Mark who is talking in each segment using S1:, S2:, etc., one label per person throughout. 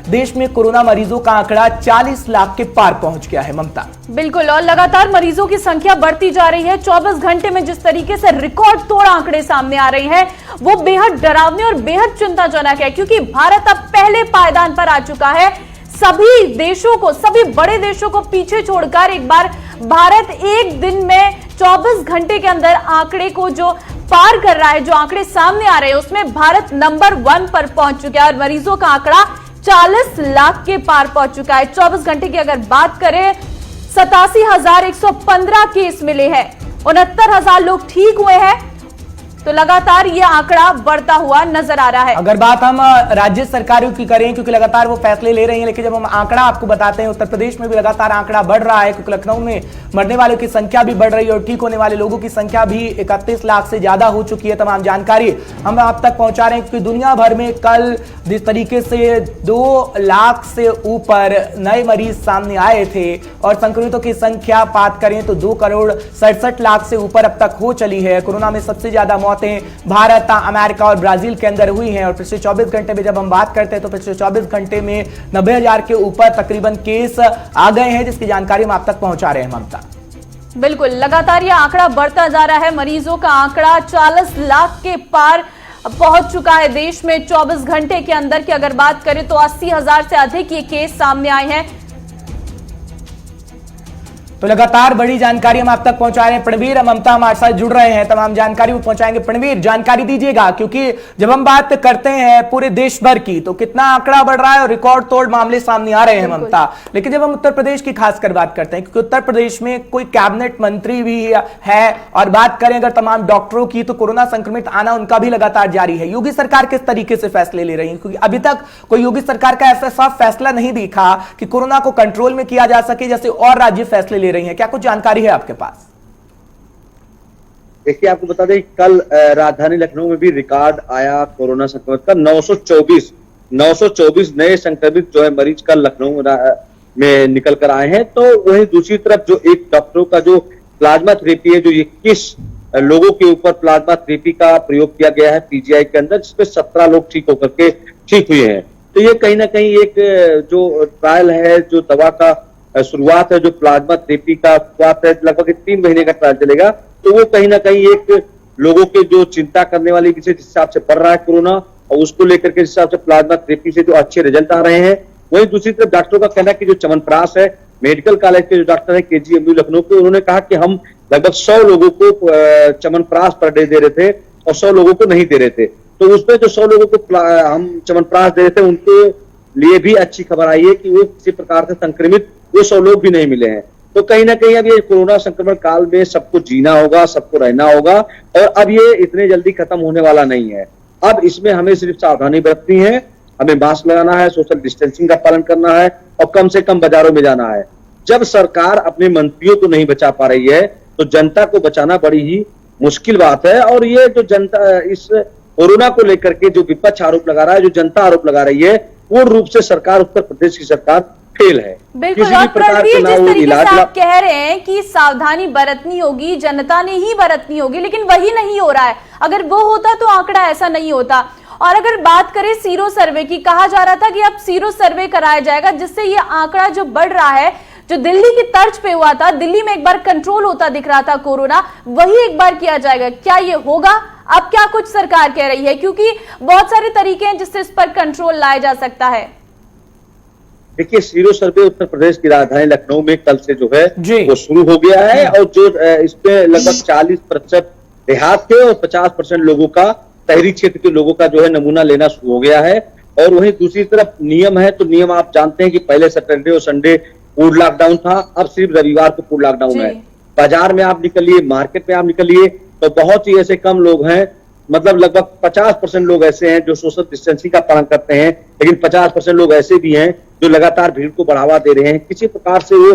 S1: देश में कोरोना मरीजों का आंकड़ा 40 लाख के पार पहुंच गया है। ममता,
S2: बिल्कुल, और लगातार मरीजों की संख्या बढ़ती जा रही है। 24 घंटे में जिस तरीके से रिकॉर्ड तोड़ आंकड़े सामने आ रहे हैं वो बेहद डरावने और बेहद चिंताजनक है, क्योंकि भारत अब पहले पायदान पर आ चुका है। सभी देशों को, सभी बड़े देशों को पीछे छोड़कर एक बार भारत एक दिन में 24 घंटे के अंदर आंकड़े को जो पार कर रहा है, जो आंकड़े सामने आ रहे हैं उसमें भारत नंबर 1 पर पहुंच चुका है और मरीजों का आंकड़ा 40 लाख के पार पहुंच चुका है। 24 घंटे की अगर बात करें, 87,115 केस मिले हैं, 69,000 लोग ठीक हुए हैं, तो लगातार ये आंकड़ा बढ़ता हुआ नजर आ रहा है।
S1: अगर बात हम राज्य सरकारों की करें, क्योंकि लगातार वो फैसले ले रही हैं, लेकिन जब हम आंकड़ा आपको बताते हैं, उत्तर प्रदेश में भी लगातार आंकड़ा बढ़ रहा है, क्योंकि लखनऊ में मरने वालों की संख्या भी बढ़ रही है और ठीक होने वाले लोगों की संख्या भी 31 लाख से ज्यादा हो चुकी है। तमाम जानकारी हम आप तक पहुंचा रहे हैं, क्योंकि दुनिया भर में कल जिस तरीके से 2 लाख से ऊपर नए मरीज सामने आए थे और संक्रमितों की संख्या बात करें तो 2,67,00,000 से ऊपर अब तक हो चली है। कोरोना में सबसे ज्यादा मौतें भारत, अमेरिका और ब्राजील के अंदर हुई हैं और पिछले 24 घंटे में जब हम बात करते हैं तो पिछले 24 घंटे में 90,000 के ऊपर तकरीबन केस आ गए हैं, जिसकी जानकारी हम आप तक पहुंचा रहे हैं। ममता,
S2: बिल्कुल, लगातार यह आंकड़ा बढ़ता जा रहा है। मरीजों का आंकड़ा 40 लाख के पार पहुंच चुका है देश में। 24 घंटे के अंदर की अगर बात करें तो 80,000 से अधिक ये केस सामने आए हैं।
S1: तो लगातार बड़ी जानकारी हम आप तक पहुंचा रहे हैं। प्रणवीर, ममता हमारे साथ जुड़ रहे हैं, तमाम जानकारी वो पहुंचाएंगे। प्रणवीर, जानकारी दीजिएगा, क्योंकि जब हम बात करते हैं पूरे देश भर की तो कितना आंकड़ा बढ़ रहा है और रिकॉर्ड तोड़ मामले सामने आ रहे हैं ममता, लेकिन जब हम उत्तर प्रदेश की खासकर बात करते हैं, क्योंकि उत्तर प्रदेश में कोई कैबिनेट मंत्री भी है और बात करें अगर तमाम डॉक्टरों की, तो कोरोना संक्रमित आना उनका भी लगातार जारी है। योगी सरकार किस तरीके से फैसले ले रही है, क्योंकि अभी तक कोई योगी सरकार का ऐसा साफ फैसला नहीं दिखा कि कोरोना को कंट्रोल में किया जा सके, जैसे और राज्य फैसले ले रही हैं। क्या कुछ जानकारी है आपके पास?
S3: देखिए, आपको बता दें कल राजधानी लखनऊ में भी रिकॉर्ड आया कोरोना संक्रमित का। 924 नए संक्रमित जो है मरीज कल लखनऊ में निकल कर आए हैं। तो वहीं दूसरी तरफ जो एक डॉक्टरों का जो प्लाज्मा थेरेपी है, जो 21 लोगों के ऊपर प्लाज्मा थेरेपी का प्रयोग किया गया है पीजीआई के अंदर, जिसमें 17 लोग ठीक होकर के ठीक हुए हैं। तो ये कहीं ना कहीं एक जो ट्रायल है, जो दवा का शुरुआत है, जो प्लाज्मा थेरेपी का शुरुआत है, लगभग 3 महीने का ट्रायल चलेगा। तो वो कहीं ना कहीं एक लोगों के जो चिंता करने वाली जिस हिसाब से बढ़ रहा है कोरोना, और उसको लेकर के जिस हिसाब से प्लाज्मा थेरेपी से जो अच्छे रिजल्ट आ रहे हैं। वहीं दूसरी तरफ डॉक्टरों का कहना है कि जो च्यवनप्राश है, मेडिकल कॉलेज के जो डॉक्टर है केजीएमयू लखनऊ के, उन्होंने कहा कि हम लगभग 100 लोगों को च्यवनप्राश पर डे दे रहे थे और 100 लोगों को नहीं दे रहे थे। तो उसमें जो 100 लोगों को हम च्यवनप्राश दे रहे थे, उनके लिए भी अच्छी खबर आई है कि वो किसी प्रकार से संक्रमित वो 100 लोग भी नहीं मिले हैं। तो कहीं ना कहीं अब ये कोरोना संक्रमण काल में सबको जीना होगा, सबको रहना होगा, और अब ये इतने जल्दी खत्म होने वाला नहीं है। अब इसमें हमें सिर्फ सावधानी बरतनी है, हमें मास्क लगाना है, सोशल डिस्टेंसिंग का पालन करना है और कम से कम बाजारों में जाना है। जब सरकार अपने मंत्रियों को नहीं बचा पा रही है तो जनता को बचाना बड़ी ही मुश्किल बात है। और ये जो जनता इस कोरोना को लेकर के जो विपक्ष आरोप लगा रहा है, जो जनता आरोप लगा रही है, पूर्ण रूप से सरकार, उत्तर प्रदेश की सरकार फेल है।
S2: बिल्कुल, और प्रणवीर, जिस तरीके से आप कह रहे हैं कि सावधानी बरतनी होगी, जनता ने ही बरतनी होगी, लेकिन वही नहीं हो रहा है। अगर वो होता तो आंकड़ा ऐसा नहीं होता। और अगर बात करें सीरो सर्वे की, कहा जा रहा था कि अब सीरो सर्वे कराया जाएगा, जिससे ये आंकड़ा जो बढ़ रहा है, जो दिल्ली की तर्ज पे हुआ था, दिल्ली में एक बार कंट्रोल होता दिख रहा था कोरोना, वही एक बार किया जाएगा। क्या ये होगा? अब क्या कुछ सरकार कह रही है, क्योंकि बहुत सारे तरीके हैं जिससे इस पर कंट्रोल लाया जा सकता है।
S3: देखिए, सीरो सर्वे उत्तर प्रदेश की राजधानी लखनऊ में कल से जो है वो शुरू हो गया है, और जो इसमें लगभग 40% देहात के और 50% लोगों का, शहरी क्षेत्र के लोगों का जो है नमूना लेना शुरू हो गया है। और वहीं दूसरी तरफ नियम है, to नियम आप जानते हैं कि पहले सैटरडे और संडे पूर्ण लॉकडाउन था, अब सिर्फ रविवार को पूर्ण लॉकडाउन है। बाजार में आप निकलिए, मार्केट में आप निकलिए तो बहुत ही ऐसे कम लोग हैं, मतलब लगभग 50% लोग ऐसे हैं जो सोशल डिस्टेंसिंग का पालन करते हैं, लेकिन 50% लोग ऐसे भी हैं जो लगातार भीड़ को बढ़ावा दे रहे हैं। किसी प्रकार से वो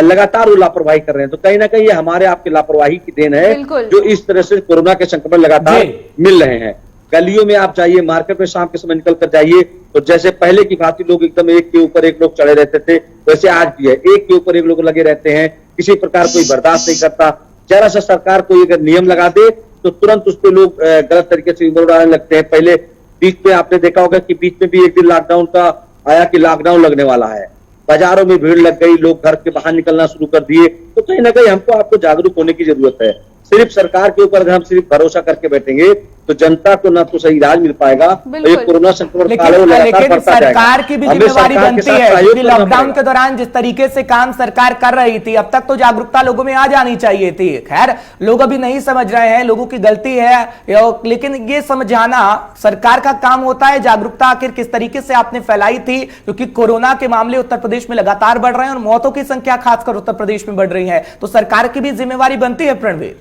S3: लगातार वो लापरवाही कर रहे हैं। तो कहीं ना कहीं ये हमारे आपके लापरवाही की देन है, जो इस तरह से कोरोना के संक्रमण लगातार मिल रहे हैं। गलियों में आप जाइए, मार्केट में शाम के समय निकल कर जाइए, तो जैसे पहले की भांति लोग एकदम एक के ऊपर एक लोग चढ़े रहते थे, वैसे आज भी है, एक के ऊपर एक लोग लगे रहते हैं। किसी प्रकार कोई बर्दाश्त नहीं करता। जरा सा सरकार कोई अगर नियम लगा दे तो तुरंत उस पर लोग गलत तरीके से उड़ाने लगते हैं। पहले बीच में आपने देखा होगा कि बीच में भी एक दिन लॉकडाउन का आया कि लॉकडाउन लगने वाला है, बाजारों में भीड़ लग गई, लोग घर के बाहर निकलना शुरू कर दिए, तो कहीं ना कहीं हमको आपको जागरूक होने की जरूरत है। सिर्फ सरकार के ऊपर अगर हम सिर्फ भरोसा करके बैठेंगे तो जनता को ना तो सही इलाज मिल पाएगा, और ये कोरोना संक्रमण काल है वो लगातार बढ़ता जाएगा।
S1: सरकार की भी
S3: हमें
S1: जिम्मेवारी
S3: सरकार के
S1: बनती
S3: साथ
S1: है,
S3: सहयोग
S1: क्योंकि
S3: करना
S1: लॉकडाउन
S3: पड़ेगा।
S1: के दौरान जिस तरीके से काम सरकार कर रही थी, अब तक तो जागरूकता लोगों में आ जानी चाहिए थी। खैर, लोग अभी नहीं समझ रहे हैं, लोगों की गलती है, लेकिन ये समझाना सरकार का काम होता है। जागरूकता आखिर किस तरीके से आपने फैलाई थी, क्योंकि कोरोना के मामले उत्तर प्रदेश में लगातार बढ़ रहे हैं और मौतों की संख्या खासकर उत्तर प्रदेश में बढ़ रही है, तो सरकार की भी जिम्मेवारी बनती है। प्रणवीर,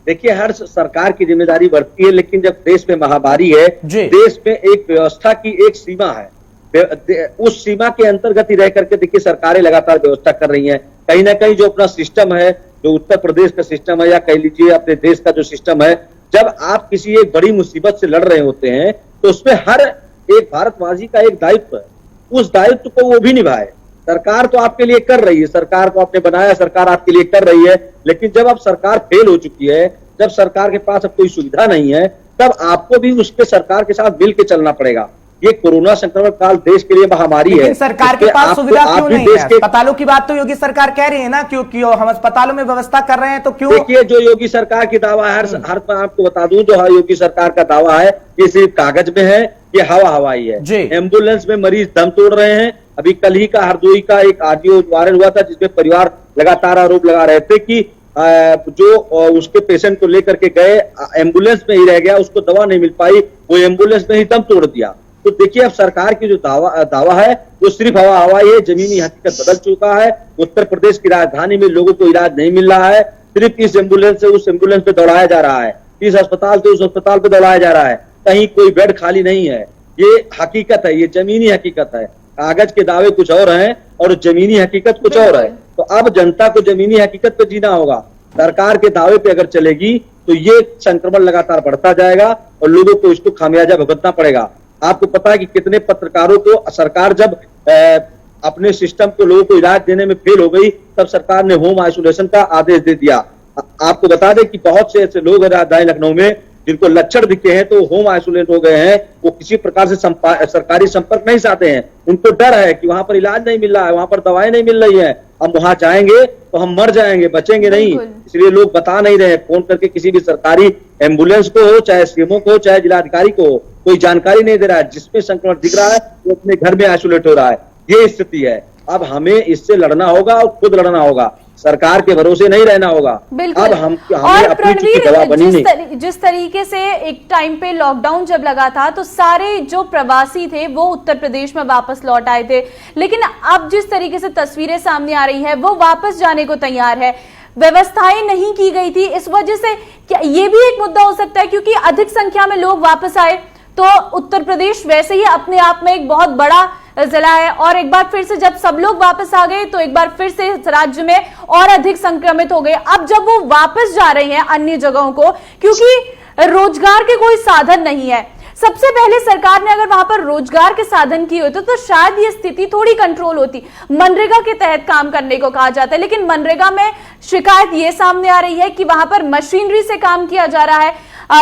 S3: देखिए, हर सरकार की जिम्मेदारी बढ़ती है, लेकिन जब देश में महामारी है, देश में एक व्यवस्था की एक सीमा है, उस सीमा के अंतर्गत ही रह करके देखिए सरकारें लगातार व्यवस्था कर रही हैं। कहीं ना कहीं जो अपना सिस्टम है, जो उत्तर प्रदेश का सिस्टम है या कह लीजिए अपने देश का जो सिस्टम है, जब आप किसी एक बड़ी मुसीबत से लड़ रहे होते हैं तो उसमें हर एक भारतवासी का एक दायित्व है, उस दायित्व को वो भी निभाए। सरकार तो आपके लिए कर रही है, सरकार को आपने बनाया, सरकार आपके लिए कर रही है, लेकिन जब अब सरकार फेल हो चुकी है, जब सरकार के पास अब कोई सुविधा नहीं है, तब आपको भी उसके सरकार के साथ मिल के चलना पड़ेगा। ये कोरोना संक्रमण काल देश के लिए महामारी है।
S1: लेकिन सरकार के पास सुविधा क्यों नहीं है? अस्पतालों की बात तो योगी सरकार कह रही है ना, क्योंकि हम अस्पतालों में व्यवस्था कर रहे हैं, तो क्यों?
S3: देखिए, जो योगी सरकार की दावा है, हर मैं आपको बता दूं, जो योगी सरकार का दावा है ये सिर्फ कागज में है, ये हवाई है। एम्बुलेंस में मरीज दम तोड़ रहे हैं। अभी कल ही का हरदोई का एक ऑडियो वायरल हुआ था, जिसमें परिवार लगातार आरोप लगा रहे थे कि जो उसके पेशेंट को लेकर के गए, एम्बुलेंस में ही रह गया, उसको दवा नहीं मिल पाई, वो एम्बुलेंस में ही दम तोड़ दिया। तो देखिए, अब सरकार की जो दावा है वो सिर्फ हवाई है, जमीनी हकीकत बदल चुका है। उत्तर प्रदेश की राजधानी में लोगों को इलाज नहीं मिल रहा है, सिर्फ इस एम्बुलेंस से उस एम्बुलेंस पे दौड़ाया जा रहा है, इस अस्पताल से उस अस्पताल पे दौड़ाया जा रहा है, कहीं कोई बेड खाली नहीं है। ये हकीकत है, ये जमीनी हकीकत है। कागज के दावे कुछ और हैं और जमीनी हकीकत कुछ और है। तो अब जनता को जमीनी हकीकत पे जीना होगा। सरकार के दावे पे अगर चलेगी तो ये संक्रमण लगातार बढ़ता जाएगा और लोगों को इसको खामियाजा भुगतना पड़ेगा। आपको पता है कि कितने पत्रकारों को सरकार जब अपने सिस्टम को लोगों को इलाज देने में फेल हो गई, तब सरकार ने होम आइसोलेशन का आदेश दे दिया। आपको बता दें कि बहुत से ऐसे लोग हैं राजधानी लखनऊ में जिनको लक्षण दिखे हैं तो होम आइसोलेट हो गए हैं, वो किसी प्रकार से सरकारी संपर्क नहीं चाहते हैं। उनको डर है कि वहां पर इलाज नहीं मिल रहा है, वहां पर दवाएं नहीं मिल रही है, हम वहां जाएंगे तो हम मर जाएंगे, बचेंगे नहीं। इसलिए लोग बता नहीं रहे, फोन करके किसी भी सरकारी एम्बुलेंस को हो, चाहे सीएमओ को हो, चाहे जिलाधिकारी को हो, कोई जानकारी नहीं दे रहा है। जिसमें संक्रमण दिख रहा है वो अपने घर में आइसोलेट हो रहा है। ये स्थिति है। अब हमें इससे लड़ना होगा और खुद लड़ना होगा, सरकार के भरोसे नहीं रहना होगा। अब हम अपनी चीज की गवाह बनी नहीं।
S2: जिस तरीके से एक टाइम पे लॉकडाउन जब लगा था तो सारे जो प्रवासी थे वो उत्तर प्रदेश में वापस लौट आए थे, लेकिन अब जिस तरीके से तस्वीरें सामने आ रही है वो वापस जाने को तैयार है। व्यवस्थाएं नहीं की गई थी, इस वजह से क्या ये भी एक मुद्दा हो सकता है? क्योंकि अधिक संख्या में लोग वापस आए तो उत्तर प्रदेश वैसे ही अपने आप में एक बहुत बड़ा जिला है, और एक बार फिर से जब सब लोग वापस आ गए तो एक बार फिर से राज्य में और अधिक संक्रमित हो गए। अब जब वो वापस जा रहे हैं अन्य जगहों को, क्योंकि रोजगार के कोई साधन नहीं है, सबसे पहले सरकार ने अगर वहां पर रोजगार के साधन किए होते तो शायद ये स्थिति थोड़ी कंट्रोल होती। मनरेगा के तहत काम करने को कहा जाता है, लेकिन मनरेगा में शिकायत ये सामने आ रही है कि वहां पर मशीनरी से काम किया जा रहा है,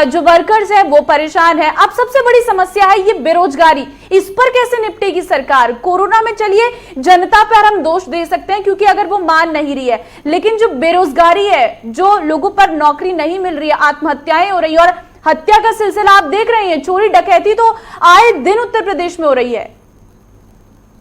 S2: जो वर्कर्स है वो परेशान है। अब सबसे बड़ी समस्या है ये बेरोजगारी, इस पर कैसे निपटेगी सरकार? कोरोना में चलिए जनता पर हम दोष दे सकते हैं क्योंकि अगर वो मान नहीं रही है, लेकिन जो बेरोजगारी है, जो लोगों पर नौकरी नहीं मिल रही है, आत्महत्याएं हो रही है और हत्या का सिलसिला आप देख रहे हैं, चोरी डकैती तो आए दिन उत्तर प्रदेश में हो रही है।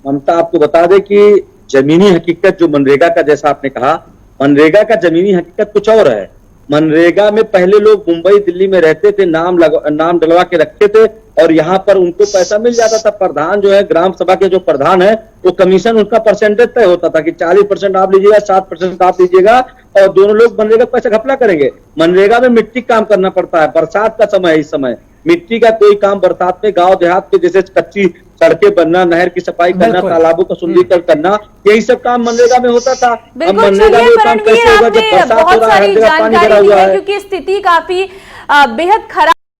S3: ममता, आपको बता दें कि जमीनी हकीकत जो मनरेगा का, जैसा आपने कहा, मनरेगा का जमीनी हकीकत कुछ और है। मनरेगा में पहले लोग मुंबई दिल्ली में रहते थे, नाम डलवा के रखते थे और यहाँ पर उनको पैसा मिल जाता था। प्रधान जो है, ग्राम सभा के जो प्रधान है, वो कमीशन उनका परसेंटेज तय होता था कि 40% आप लीजिएगा, 7% आप लीजिएगा, और दोनों लोग मनरेगा पैसा घपला करेंगे। मनरेगा में मिट्टी काम करना पड़ता है, बरसात का समय है, इस समय मिट्टी का कोई काम बरसात में गांव देहात में जैसे कच्ची सड़कें बनना, नहर की सफाई करना, तालाबों का सुंदरीकरण करना, यही सब काम मनरेगा में होता था। अब मनरेगा में काम कैसे होगा जब बरसात हो रहा है, हर जगह पानी भरा हुआ है?
S2: क्योंकि स्थिति काफी बेहद खराब